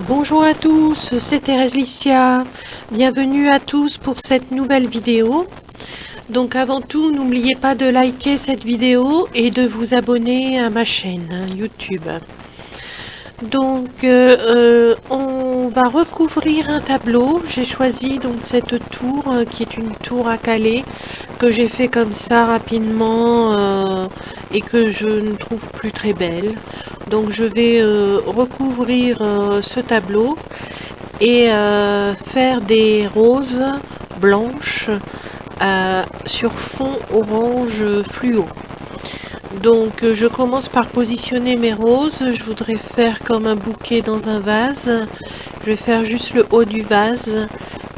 Bonjour à tous, c'est Thérèse Licia. Bienvenue à tous pour cette nouvelle vidéo. Donc avant tout, n'oubliez pas de liker cette vidéo et de vous abonner à ma chaîne YouTube. Donc on va recouvrir un tableau. J'ai choisi donc cette tour qui est une tour à Calais que j'ai fait comme ça rapidement et que je ne trouve plus très belle. Donc je vais recouvrir ce tableau et faire des roses blanches sur fond orange fluo. Donc je commence par positionner mes roses. Je voudrais faire comme un bouquet dans un vase. Je vais faire juste le haut du vase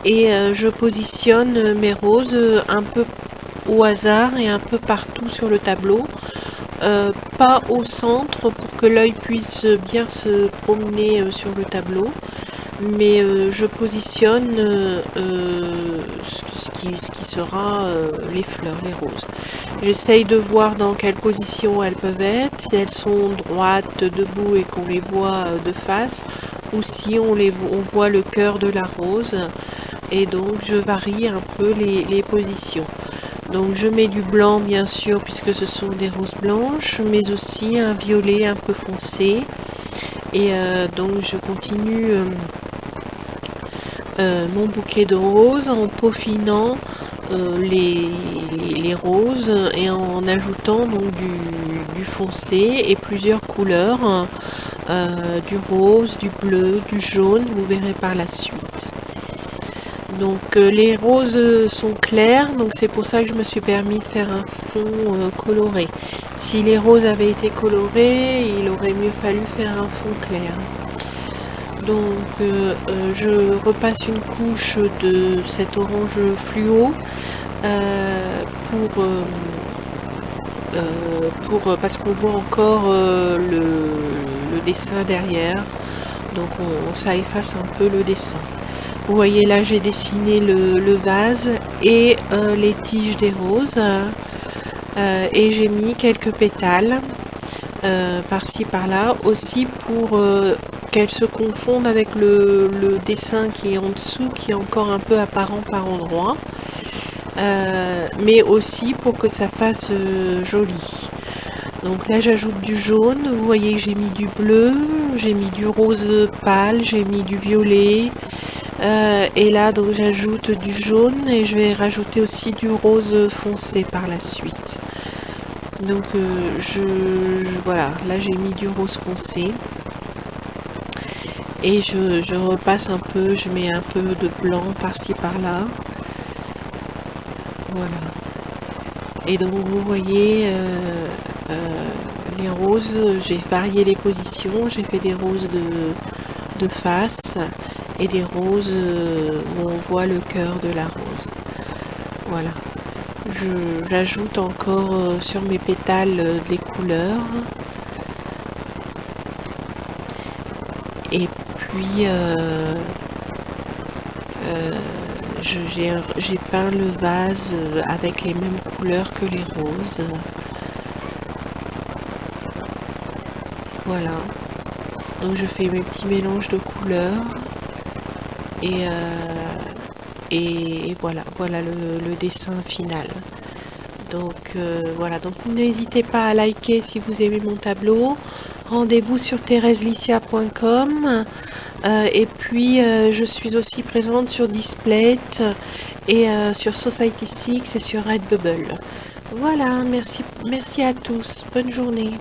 et je positionne mes roses un peu au hasard et un peu partout sur le tableau. Pas au centre pour que l'œil puisse bien se promener sur le tableau, mais je positionne ce qui sera les fleurs, les roses. J'essaye de voir dans quelle position elles peuvent être, si elles sont droites, debout et qu'on les voit de face, ou si on voit le cœur de la rose, et donc je varie un peu les positions. Donc je mets du blanc bien sûr puisque ce sont des roses blanches, mais aussi un violet un peu foncé. Et donc je continue mon bouquet de roses en peaufinant les roses et en ajoutant donc du foncé et plusieurs couleurs, du rose, du bleu, du jaune, vous verrez par la suite. Donc les roses sont claires, donc c'est pour ça que je me suis permis de faire un fond coloré. Si les roses avaient été colorées, il aurait mieux fallu faire un fond clair. Donc je repasse une couche de cet orange fluo parce qu'on voit encore le dessin derrière, donc ça efface un peu le dessin. Vous voyez là j'ai dessiné le vase et les tiges des roses et j'ai mis quelques pétales par-ci par-là aussi pour qu'elles se confondent avec le dessin qui est en dessous, qui est encore un peu apparent par endroits, mais aussi pour que ça fasse joli. Donc là j'ajoute du jaune, vous voyez que j'ai mis du bleu, j'ai mis du rose pâle, j'ai mis du violet, et là donc j'ajoute du jaune et je vais rajouter aussi du rose foncé par la suite. Donc voilà, là j'ai mis du rose foncé et je repasse un peu, je mets un peu de blanc par-ci par-là. Voilà. Et donc vous voyez les roses, j'ai varié les positions, j'ai fait des roses de face et des roses où on voit le cœur de la rose. Voilà. J'ajoute encore sur mes pétales des couleurs. Et puis j'ai peint le vase avec les mêmes couleurs que les roses. Voilà. Donc je fais mes petits mélanges de couleurs. Et voilà le dessin final. Donc voilà, donc n'hésitez pas à liker si vous aimez mon tableau. Rendez-vous sur théreselicia.com et puis je suis aussi présente sur Displate et sur Society6 et sur Redbubble. Voilà, merci à tous, bonne journée.